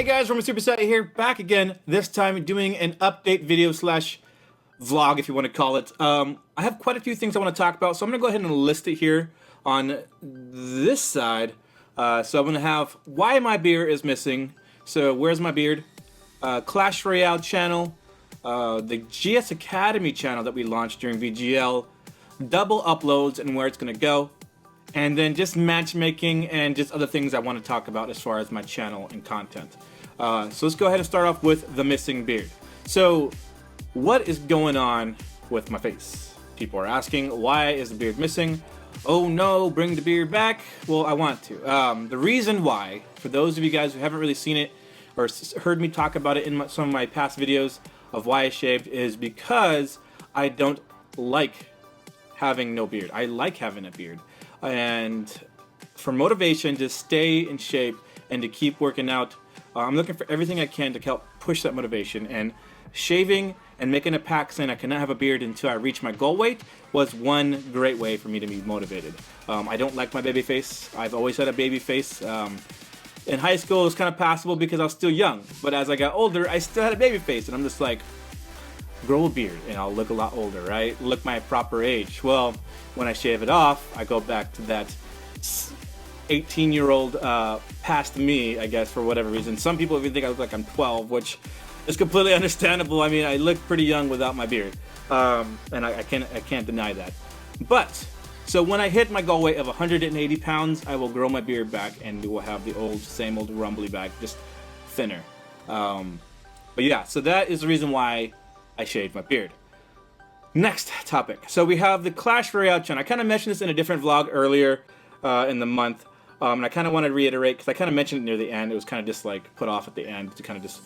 Hey guys, Rumblysuperset here, back again, this time doing an update video slash vlog, if you want to call it. I have quite a few things I want to talk about, so I'm going to go ahead and list it here on this side. So I'm going to have why my beard is missing, so where's my beard, Clash Royale channel, the GS Academy channel that we launched during VGL, double uploads and where it's going to go, and then just matchmaking and just other things I want to talk about as far as my channel and content. So let's go ahead and start off with the missing beard. So what is going on with my face? People are asking, why is the beard missing? Oh no, bring the beard back. Well, I want to. The reason why, for those of you guys who haven't really seen it or heard me talk about it in some of my past videos of why I shaved, is because I don't like having no beard. I like having a beard. And for motivation to stay in shape and to keep working out, I'm looking for everything I can to help push that motivation. And shaving and making a pact saying I cannot have a beard until I reach my goal weight was one great way for me to be motivated. I don't like my baby face. I've always had a baby face. In high school it was kind of passable because I was still young, but as I got older I still had a baby face, and I'm just like, grow a beard and I'll look a lot older, right? Look my proper age. Well, when I shave it off, I go back to that 18-year-old past me, I guess, for whatever reason. Some people even think I look like I'm 12, which is completely understandable. I mean, I look pretty young without my beard, and I can't deny that. But so when I hit my goal weight of 180 pounds, I will grow my beard back, and we'll have the same old Rumbly back, just thinner. But yeah, so that is the reason why I shaved my beard. Next topic. So we have the Clash Royale channel. I kind of mentioned this in a different vlog earlier in the month, and I kind of want to reiterate because I kind of mentioned it near the end. It was kind of just like put off at the end to kind of just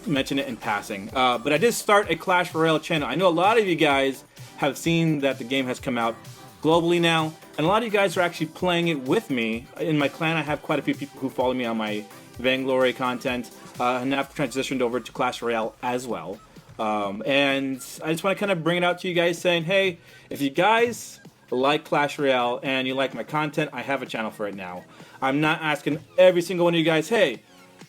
mention it in passing. But I did start a Clash Royale channel. I know a lot of you guys have seen that the game has come out globally now, and a lot of you guys are actually playing it with me. In my clan, I have quite a few people who follow me on my Vainglory content, and I've transitioned over to Clash Royale as well. And I just want to kind of bring it out to you guys saying, hey, if you guys like Clash Royale and you like my content, I have a channel for it now. I'm not asking every single one of you guys, hey,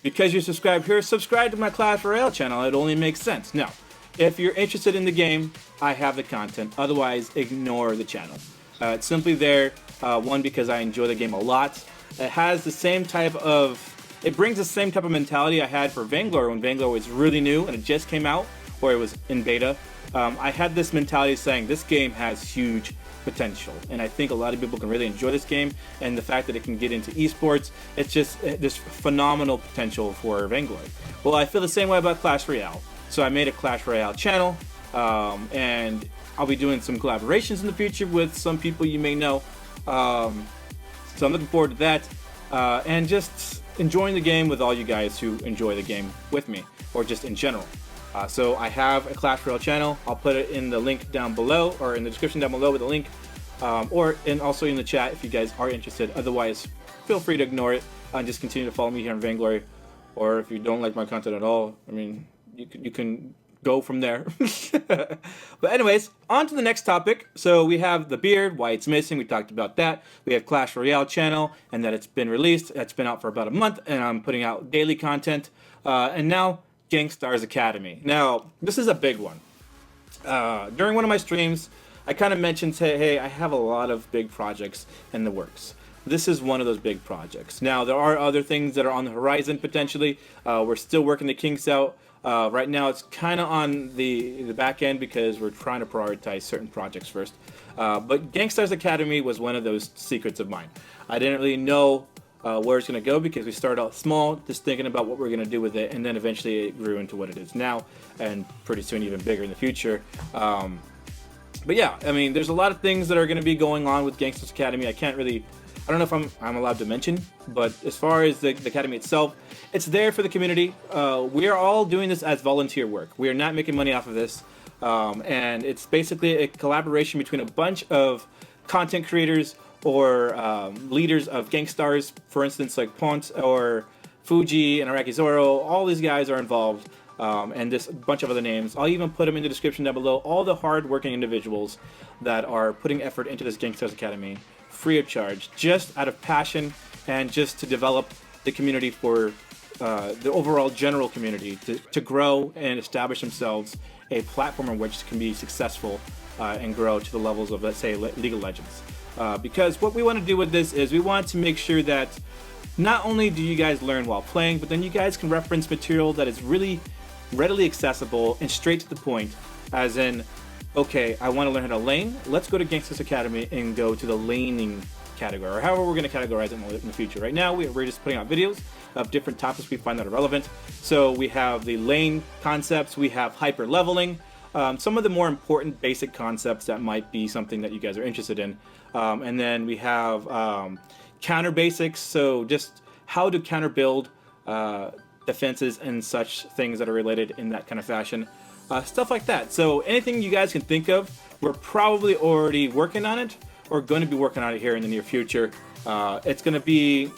because you subscribe here, subscribe to my Clash Royale channel. It only makes sense. No, if you're interested in the game, I have the content. Otherwise, ignore the channel. It's simply there, one, because I enjoy the game a lot. It has the same type of, it brings the same type of mentality I had for Vainglory when Vainglory was really new and it just came out, or it was in beta. I had this mentality saying this game has huge potential, and I think a lot of people can really enjoy this game, and the fact that it can get into esports, it's just this phenomenal potential for Vainglory. Well, I feel the same way about Clash Royale, so I made a Clash Royale channel, and I'll be doing some collaborations in the future with some people you may know, so I'm looking forward to that, and just enjoying the game with all you guys who enjoy the game with me, or just in general. So I have a Clash Royale channel. I'll put it in the link down below, or in the description down below with a link, or also in the chat if you guys are interested. Otherwise, feel free to ignore it and just continue to follow me here on Vainglory. Or if you don't like my content at all, I mean, you can go from there. But anyways, on to the next topic. So we have the beard, why it's missing. We talked about that. We have Clash Royale channel, and that it's been released. It's been out for about a month, and I'm putting out daily content. And now Gankstars Academy. Now, this is a big one. During one of my streams, I kind of mentioned, hey, I have a lot of big projects in the works. This is one of those big projects. Now, there are other things that are on the horizon potentially. We're still working the kinks out. Right now, it's kind of on the back end because we're trying to prioritize certain projects first. But Gankstars Academy was one of those secrets of mine. I didn't really know where it's going to go because we started out small, just thinking about what we're going to do with it, and then eventually it grew into what it is now, and pretty soon even bigger in the future. But yeah, I mean, there's a lot of things that are going to be going on with Gankstars Academy. I don't know if I'm allowed to mention, but as far as the Academy itself, it's there for the community. We are all doing this as volunteer work. We are not making money off of this, and it's basically a collaboration between a bunch of content creators or leaders of Gankstars, for instance, like PwntByUkranian or Foojee and IraqiZorro. All these guys are involved, and this bunch of other names. I'll even put them in the description down below. All the hard-working individuals that are putting effort into this Gankstars Academy, free of charge, just out of passion and just to develop the community for the overall general community to grow and establish themselves a platform in which can be successful and grow to the levels of, let's say, League of Legends. Because what we want to do with this is we want to make sure that not only do you guys learn while playing, but then you guys can reference material that is really readily accessible and straight to the point, as in, okay, I want to learn how to lane, let's go to Gankstars Academy and go to the laning category, or however we're going to categorize it in the future. Right now, we're just putting out videos of different topics we find that are relevant. So we have the lane concepts, we have hyper leveling, some of the more important basic concepts that might be something that you guys are interested in. And then we have counter basics, so just how to counter build defenses and such things that are related in that kind of fashion. Stuff like that. So anything you guys can think of, we're probably already working on it or going to be working on it here in the near future. It's going to be,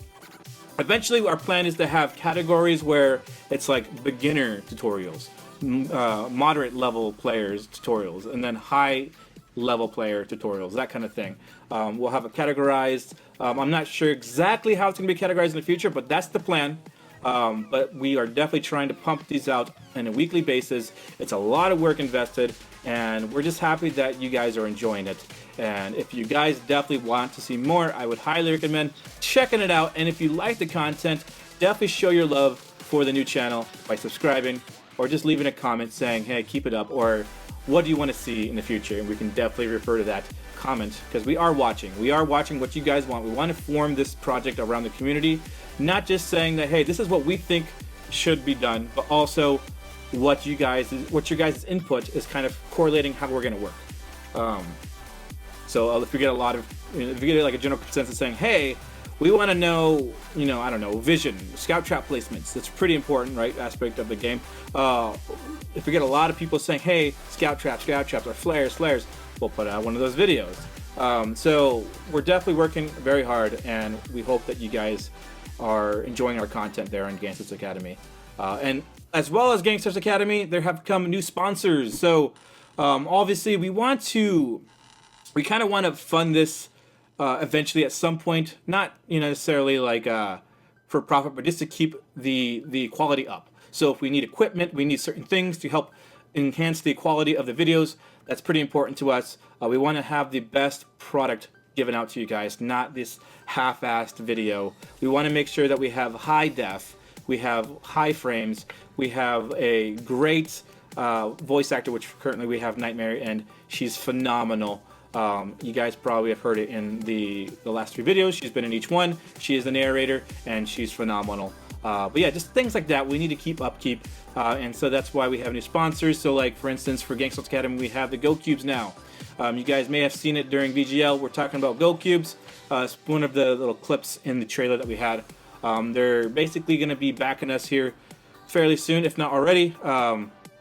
eventually our plan is to have categories where it's like beginner tutorials, moderate level players tutorials, and then high level player tutorials, that kind of thing. We'll have it categorized. I'm not sure exactly how it's going to be categorized in the future, but that's the plan. But we are definitely trying to pump these out on a weekly basis. It's a lot of work invested, and we're just happy that you guys are enjoying it. And if you guys definitely want to see more, I would highly recommend checking it out. And if you like the content, definitely show your love for the new channel by subscribing or just leaving a comment saying, hey, keep it up, or what do you want to see in the future? And we can definitely refer to that comment, because we are watching. We are watching what you guys want. We want to form this project around the community, not just saying that, hey, this is what we think should be done, but also what your guys' input is kind of correlating how we're going to work. So if we get if we get like a general consensus saying, hey, we want to know, I don't know, vision, scout trap placements. That's pretty important, right, aspect of the game. If we get a lot of people saying, hey, scout traps, or flares, we'll put out one of those videos. So we're definitely working very hard, and we hope that you guys are enjoying our content there on Gankstars Academy. And as well as Gankstars Academy, there have come new sponsors. So obviously we kind of want to fund this eventually at some point, not necessarily like for profit, but just to keep the quality up. So if we need equipment, we need certain things to help enhance the quality of the videos. That's pretty important to us. We want to have the best product given out to you guys, not this half-assed video. We want to make sure that we have high def, we have high frames, we have a great voice actor, which currently we have NightMary, and she's phenomenal. You guys probably have heard it in the last 3 videos. She's been in each one. She is the narrator, and she's phenomenal. But yeah, just things like that we need to keep upkeep, and so that's why we have new sponsors. So like, for instance, for Gankstars Academy, we have the Go Cubes now. You guys may have seen it during VGL. We're talking about Go Cubes. It's one of the little clips in the trailer that we had. They're basically going to be backing us here fairly soon, if not already,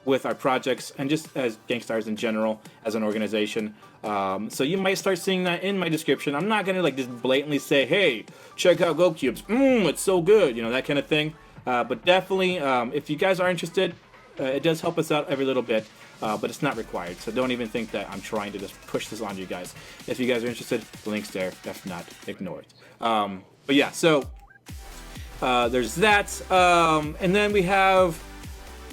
with our projects and just as Gankstars in general as an organization. So you might start seeing that in my description. I'm not gonna like just blatantly say, hey, check out Go Cubes, it's so good, that kind of thing. But definitely, if you guys are interested, it does help us out every little bit, but it's not required. So don't even think that I'm trying to just push this on you guys. If you guys are interested, the link's there. If not, ignore it. But yeah, so there's that, and then we have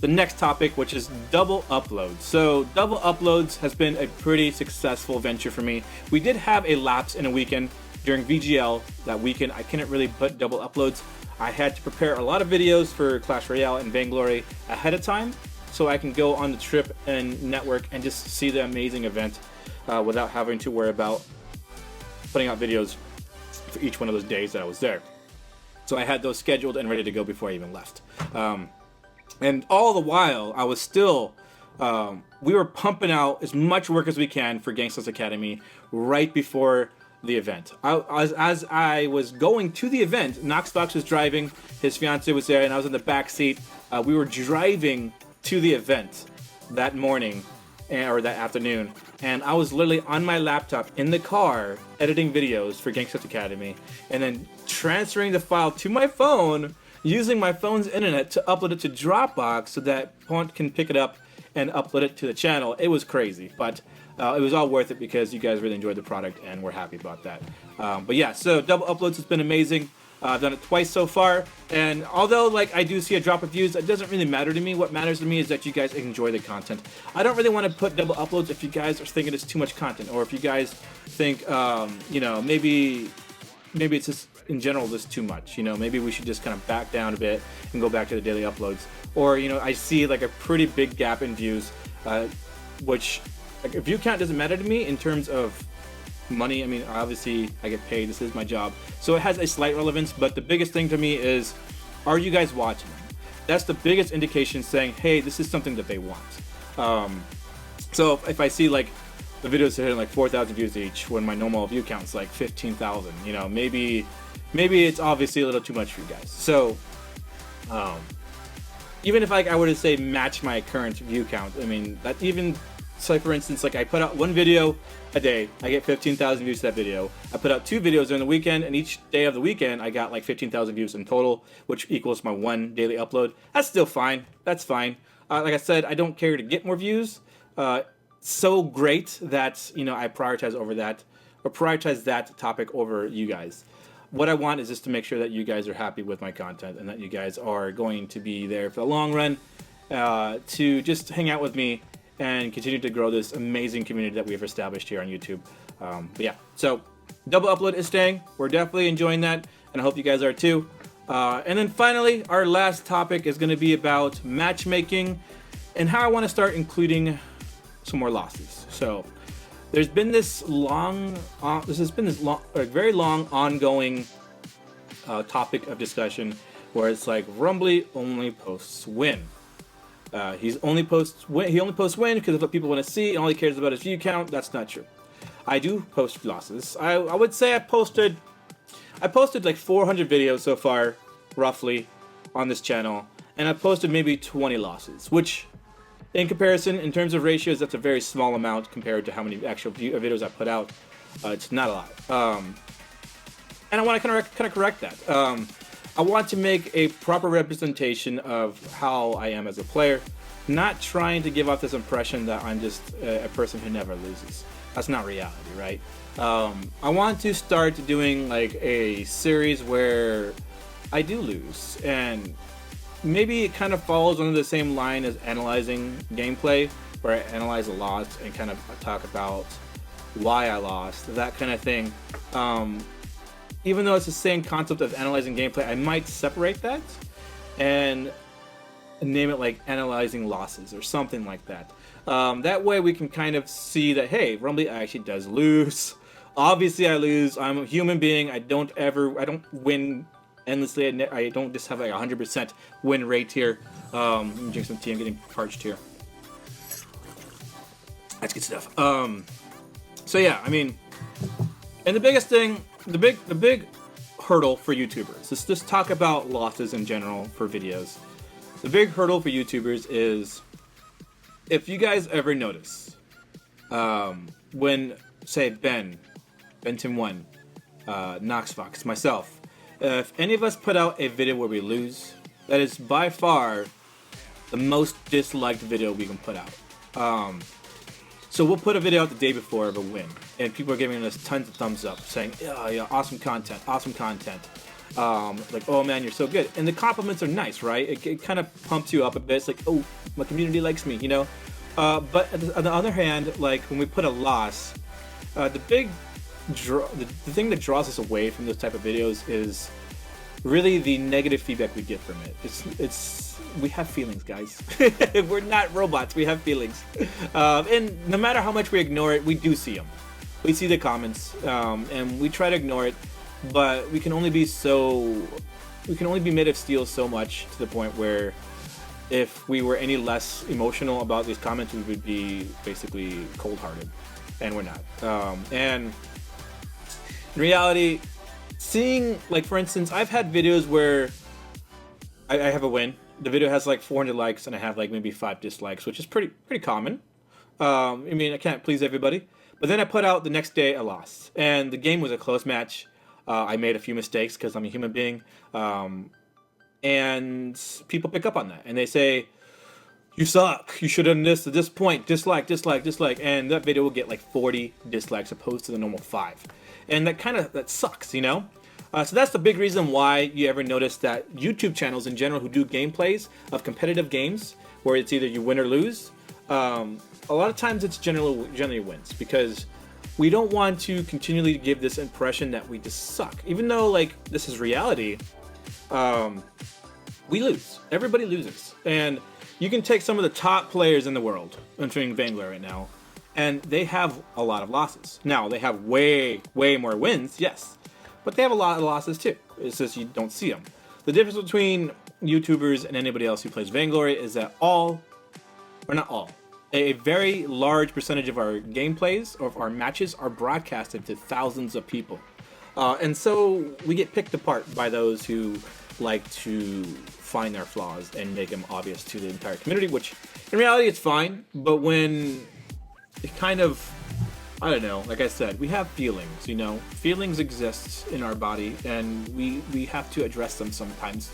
the next topic, which is double uploads. So double uploads has been a pretty successful venture for me. We did have a lapse in a weekend during VGL. That weekend I couldn't really put double uploads. I had to prepare a lot of videos for Clash Royale and Vainglory ahead of time, so I can go on the trip and network and just see the amazing event without having to worry about putting out videos for each one of those days that I was there. So I had those scheduled and ready to go before I even left. And all the while, I was still, we were pumping out as much work as we can for Gankstars Academy right before the event. As I was going to the event, Noxfox was driving, his fiance was there, and I was in the back seat. We were driving to the event that morning, or that afternoon, and I was literally on my laptop in the car editing videos for Gankstars Academy, and then transferring the file to my phone, using my phone's internet to upload it to Dropbox so that Pwnt can pick it up and upload it to the channel. It was crazy, but it was all worth it because you guys really enjoyed the product and we're happy about that. But yeah, so double uploads has been amazing. I've done it twice so far, and although like I do see a drop of views, it doesn't really matter to me. What matters to me is that you guys enjoy the content. I don't really want to put double uploads if you guys are thinking it's too much content, or if you guys think, you know, maybe it's just in general just too much. You know, maybe we should just kind of back down a bit and go back to the daily uploads. Or, you know, I see like a pretty big gap in views, which like a view count doesn't matter to me in terms of money. I mean, obviously I get paid, this is my job, so it has a slight relevance, but the biggest thing to me is, are you guys watching? That's the biggest indication saying, hey, this is something that they want. So if I see like the videos hitting like 4,000 views each when my normal view count's like 15,000, you know, maybe it's obviously a little too much for you guys. So even if I were to say match my current view count, I mean, that even, so for instance, like I put out one video a day, I get 15,000 views to that video. I put out 2 videos during the weekend, and each day of the weekend I got like 15,000 views in total, which equals my 1 daily upload. That's still fine. That's fine. Like I said, I don't care to get more views. So great that, you know, I prioritize over that, or prioritize that topic over you guys. What I want is just to make sure that you guys are happy with my content, and that you guys are going to be there for the long run, to just hang out with me and continue to grow this amazing community that we've established here on YouTube. But yeah, so double upload is staying. We're definitely enjoying that, and I hope you guys are too. And then finally, our last topic is going to be about matchmaking and how I want to start including some more losses. So there's been this very long ongoing topic of discussion where it's like Rumbly only posts win. He only posts win because of what people want to see, and all he cares about is view count. That's not true. I do post losses. I would say I posted like 400 videos so far, roughly, on this channel, and I posted maybe 20 losses, which, in comparison, in terms of ratios, that's a very small amount compared to how many actual videos I put out. It's not a lot. And I want to kind of correct that. I want to make a proper representation of how I am as a player, not trying to give off this impression that I'm just a person who never loses. That's not reality, right? I want to start doing like a series where I do lose, and maybe it kind of falls under the same line as analyzing gameplay, where I analyze a loss and kind of talk about why I lost, that kind of thing. Even though it's the same concept of analyzing gameplay, I might separate that and name it like analyzing losses or something like that. That way we can kind of see that, hey, Rumbly actually does lose. Obviously I lose. I'm a human being. I don't win endlessly. I don't just have like 100% win rate here. Let me drink some tea. I'm getting parched here. That's good stuff. So yeah, I mean, and the biggest thing, the big hurdle for YouTubers, let's just talk about losses in general for videos. The big hurdle for YouTubers is, if you guys ever notice, when, say, Ben Tim 1, Noxfox, myself, if any of us put out a video where we lose, that is by far the most disliked video we can put out. So we'll put a video out the day before of a win, and people are giving us tons of thumbs up, saying, yeah, awesome content, like, oh man, you're so good. And the compliments are nice, right? It kind of pumps you up a bit. It's like, oh, my community likes me, you know? But on the other hand, like when we put a loss, the thing that draws us away from those type of videos is really the negative feedback we get from it. We have feelings, guys. We're not robots. We have feelings, and no matter how much we ignore it, we do see them. We see the comments, and we try to ignore it, but we can only be made of steel so much, to the point where if we were any less emotional about these comments, we would be basically cold-hearted, and we're not. And in reality, seeing, like, for instance, I've had videos where I have a win. The video has like 400 likes and I have like maybe 5 dislikes, which is pretty common. I mean, I can't please everybody. But then I put out the next day a loss, and the game was a close match. I made a few mistakes because I'm a human being, and people pick up on that and they say, "You suck. You should have done this at this point. Dislike, and that video will get like 40 dislikes opposed to the normal 5, and that sucks, you know. So that's the big reason why you ever notice that YouTube channels in general who do gameplays of competitive games, where it's either you win or lose, a lot of times it's generally wins, because we don't want to continually give this impression that we just suck. Even though, like, this is reality, we lose. Everybody loses. And you can take some of the top players in the world, including Vainglory right now, and they have a lot of losses. Now, they have way more wins, yes, but they have a lot of losses too. It's just you don't see them. The difference between YouTubers and anybody else who plays Vainglory is that a very large percentage of our gameplays or of our matches are broadcasted to thousands of people. And so we get picked apart by those who like to find their flaws and make them obvious to the entire community, which in reality it's fine, but when it kind of, I don't know, like I said, we have feelings, you know, feelings exist in our body, and we have to address them sometimes.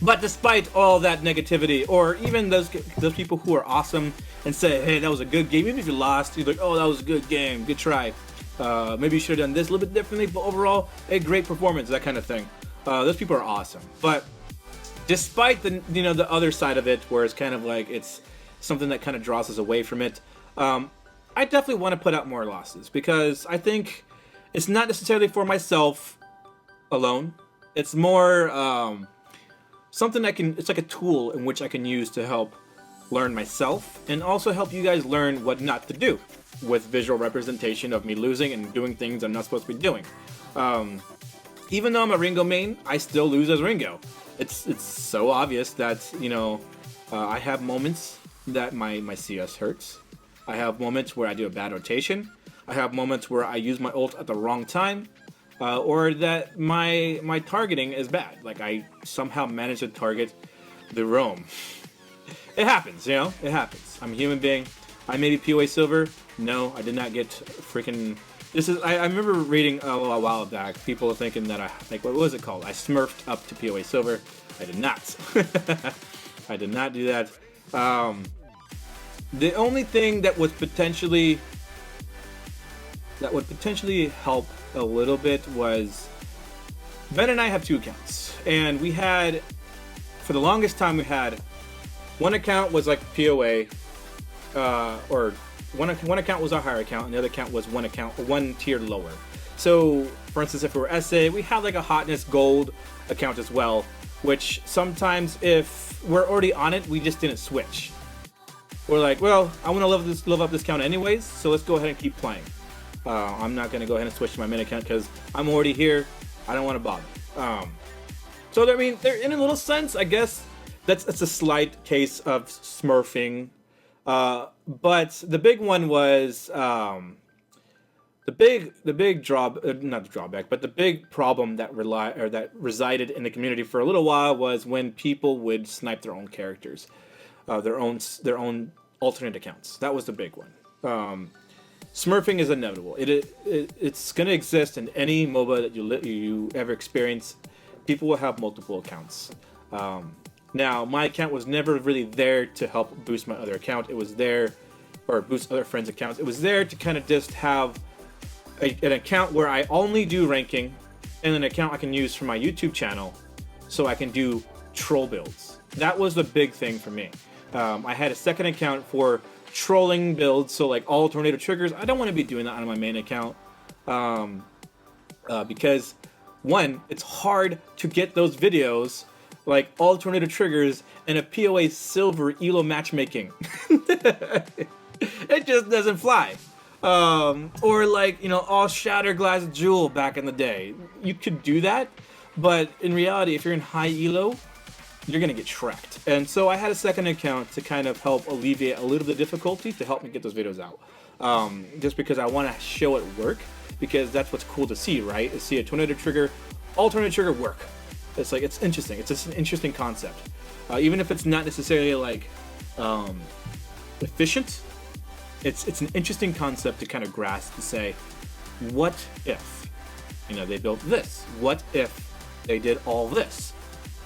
But despite all that negativity, or even those people who are awesome and say, hey, that was a good game, even if you lost, you're like, oh, that was a good game, good try. Maybe you should have done this a little bit differently, but overall, a great performance, that kind of thing. Those people are awesome. But despite the other side of it, where it's kind of like it's something that kind of draws us away from it, I definitely want to put out more losses, because I think it's not necessarily for myself alone. It's more something it's like a tool in which I can use to help learn myself, and also help you guys learn what not to do with visual representation of me losing and doing things I'm not supposed to be doing. Even though I'm a Ringo main, I still lose as Ringo. It's so obvious that, you know, I have moments that my CS hurts. I have moments where I do a bad rotation. I have moments where I use my ult at the wrong time. Or that my targeting is bad. Like, I somehow manage to target the roam. It happens, you know? It happens. I'm a human being. I may be PoA silver. No, I did not get freaking... I remember reading a while back, people were thinking that what was it called? I smurfed up to PoA silver. I did not. I did not do that. The only thing that would potentially help a little bit was, Ben and I have 2 accounts, and we had, for the longest time, we had one account was like PoA, or one account was our higher account, and the other account was one tier lower. So, for instance, if we were SA, we had like a hotness gold account as well, which sometimes if we're already on it, we just didn't switch. We're like, well, I want to level up this account anyways, so let's go ahead and keep playing. I'm not going to go ahead and switch to my main account because I'm already here. I don't want to bother. So, I mean, in a little sense, I guess that's a slight case of smurfing. But the big one was the big drawback, but the big problem that resided in the community for a little while was when people would snipe their own characters, their own alternate accounts. That was the big one. Smurfing is inevitable. It's going to exist in any MOBA that you ever experience. People will have multiple accounts. Now, my account was never really there to help boost my other account. It was there, or boost other friends' accounts. It was there to kind of just have an account where I only do ranking, and an account I can use for my YouTube channel, so I can do troll builds. That was the big thing for me. I had a second account for trolling builds, so like all tornado triggers. I don't want to be doing that on my main account, because one, it's hard to get those videos like all tornado triggers and a PoA silver elo matchmaking. It just doesn't fly. Or like, you know, all shatter glass jewel back in the day. You could do that, but in reality, if you're in high elo, you're gonna get tracked. And so I had a second account to kind of help alleviate a little bit of difficulty to help me get those videos out. Just because I want to show it work, because that's what's cool to see, right? Is see a tornado trigger, all tornado trigger work. It's like, it's interesting. It's just an interesting concept. Even if it's not necessarily like efficient, it's an interesting concept to kind of grasp, to say, what if, you know, they built this? What if they did all this?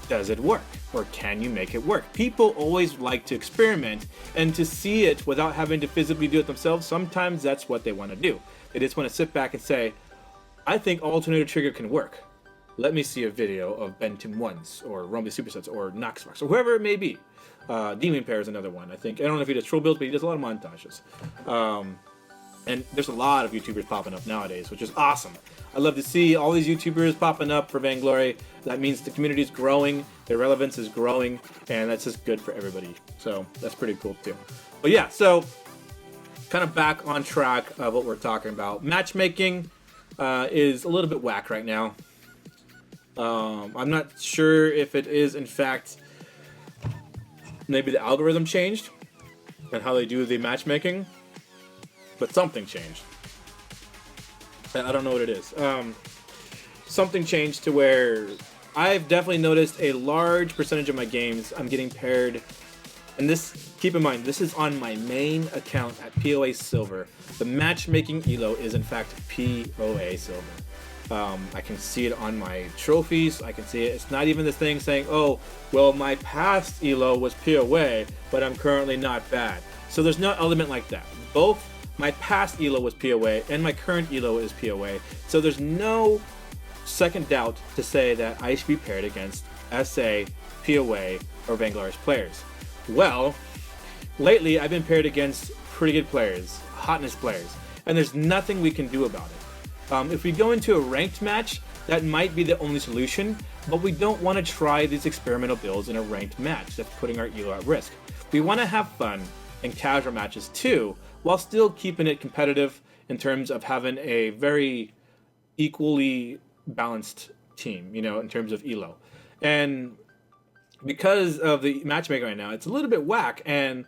Does it work? Or can you make it work? People always like to experiment and to see it without having to physically do it themselves. Sometimes that's what they want to do. They just want to sit back and say, I think alternator trigger can work. Let me see a video of Ben Tim Ones or Rumblysupersets or Noxfox or whoever it may be. Demon Pair is another one. I think I don't know if he does troll builds, but he does a lot of montages. And there's a lot of YouTubers popping up nowadays, which is awesome. I love to see all these YouTubers popping up for Vainglory. That means the community is growing, their relevance is growing, and that's just good for everybody. So that's pretty cool too. But yeah, so kind of back on track of what we're talking about. Matchmaking is a little bit whack right now. I'm not sure if it is, in fact, maybe the algorithm changed and how they do the matchmaking. But something changed. I don't know what it is. Something changed to where I've definitely noticed a large percentage of my games I'm getting paired. And this, keep in mind, this is on my main account at POA Silver. The matchmaking ELO is in fact POA Silver. I can see it on my trophies. I can see it. It's not even this thing saying, oh, well, my past ELO was POA, but I'm currently not bad. So there's no element like that. Both my past ELO was POA, and my current ELO is POA, so there's no second doubt to say that I should be paired against SA, POA, or Vainglory's players. Well, lately I've been paired against pretty good players, hotness players, and there's nothing we can do about it. If we go into a ranked match, that might be the only solution, but we don't want to try these experimental builds in a ranked match. That's putting our ELO at risk. We want to have fun in casual matches too, while still keeping it competitive in terms of having a very equally balanced team, you know, in terms of ELO. And because of the matchmaking right now, it's a little bit whack. And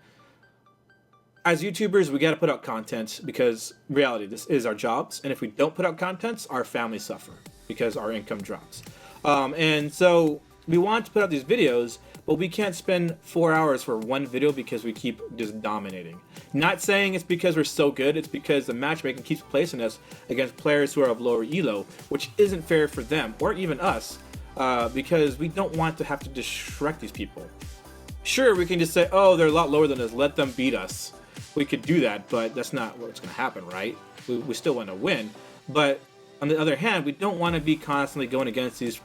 as YouTubers, we got to put out content because reality, this is our jobs. And if we don't put out content, our families suffer because our income drops. And so we want to put out these videos, but we can't spend 4 hours for one video because we keep just dominating. Not saying it's because we're so good, it's because the matchmaking keeps placing us against players who are of lower ELO, which isn't fair for them, or even us, because we don't want to have to disrespect these people. Sure, we can just say, oh, they're a lot lower than us, let them beat us. We could do that, but that's not what's going to happen, right? We still want to win. But on the other hand, we don't want to be constantly going against these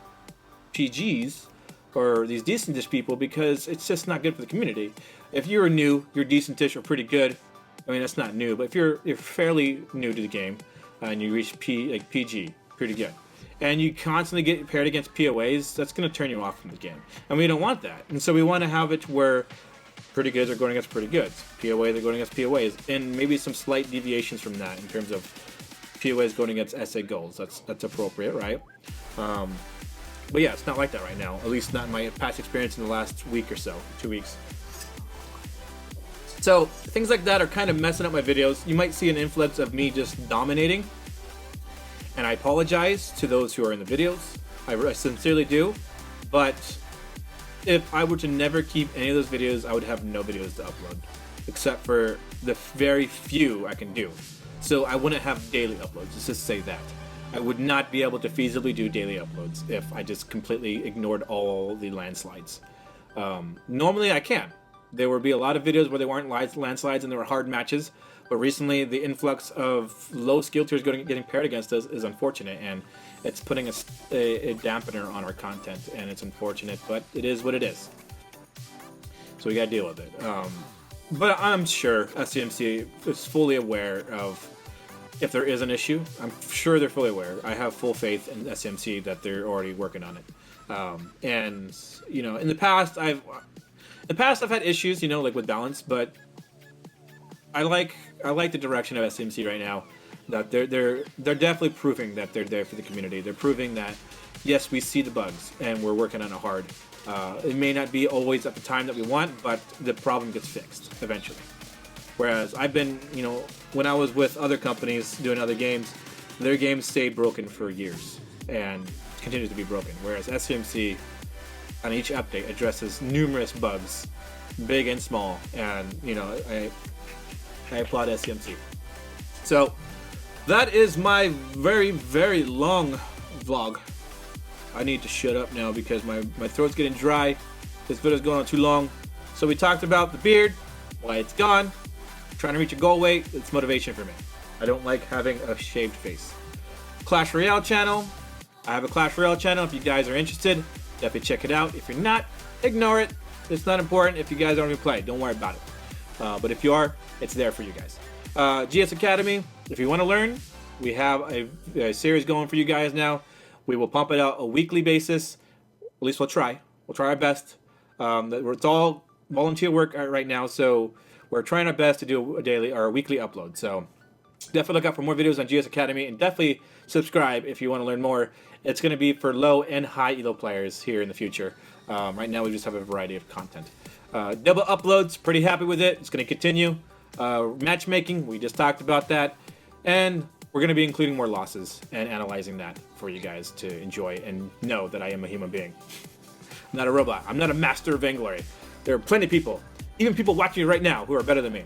PGs or these decentish people because it's just not good for the community. If you're new, you're decentish or pretty good. I mean, that's not new, but if you're fairly new to the game and you reach PG, pretty good, and you constantly get paired against POAs, that's going to turn you off from the game, and we don't want that. And so we want to have it where pretty goods are going against pretty goods, POAs are going against POAs, and maybe some slight deviations from that in terms of POAs going against SA goals. That's appropriate, right? But yeah, it's not like that right now. At least not in my past experience in the last week or so, 2 weeks. So things like that are kind of messing up my videos. You might see an influx of me just dominating. And I apologize to those who are in the videos. I sincerely do. But if I were to never keep any of those videos, I would have no videos to upload. Except for the very few I can do. So I wouldn't have daily uploads, let's just say that. I would not be able to feasibly do daily uploads if I just completely ignored all the landslides. Normally I can. There would be a lot of videos where there weren't landslides and there were hard matches, but recently the influx of low skill tiers getting paired against us is unfortunate, and it's putting a dampener on our content, and it's unfortunate, but it is what it is. So we gotta deal with it. But I'm sure SCMC is fully aware of if there is an issue. I'm sure they're fully aware. I have full faith in SCMC that they're already working on it. And you know, in the past I've had issues, you know, like with balance, but I like the direction of SCMC right now. That they're definitely proving that they're there for the community. They're proving that yes, we see the bugs and we're working on it hard. It may not be always at the time that we want, but the problem gets fixed eventually. Whereas I've been, you know, when I was with other companies doing other games, their games stayed broken for years and continues to be broken. Whereas SCMC on each update addresses numerous bugs, big and small, and you know, I applaud SCMC. So that is my very, very long vlog. I need to shut up now because my throat's getting dry. This video's going on too long. So we talked about the beard, why it's gone, trying to reach a goal weight. It's motivation for me. I don't like having a shaved face. Clash Royale channel. I have a Clash Royale channel. If you guys are interested, definitely check it out. If you're not, ignore it. It's not important. If you guys don't even play, don't worry about it. But if you are, it's there for you guys. GS Academy, if you want to learn, we have a series going for you guys now. We will pump it out a weekly basis. At least we'll try. We'll try our best. It's all volunteer work right now, so we're trying our best to do a daily or a weekly upload. So definitely look out for more videos on GS Academy, and definitely subscribe if you want to learn more. It's going to be for low and high elo players here in the future. Right now we just have a variety of content. Double uploads, pretty happy with it. It's going to continue. Matchmaking, we just talked about that. And we're going to be including more losses and analyzing that for you guys to enjoy and know that I am a human being. I'm not a robot. I'm not a master of Vainglory. There are plenty of people, even people watching right now, who are better than me.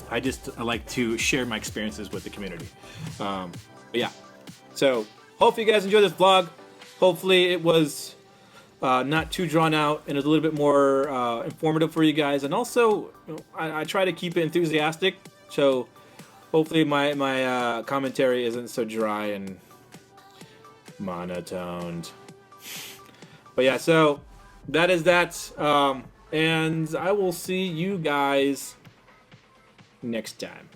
I like to share my experiences with the community. But yeah, so hopefully you guys enjoyed this vlog. Hopefully it was not too drawn out and is a little bit more informative for you guys. And also, I try to keep it enthusiastic, so hopefully my commentary isn't so dry and monotoned. But yeah, so that is that. And I will see you guys next time.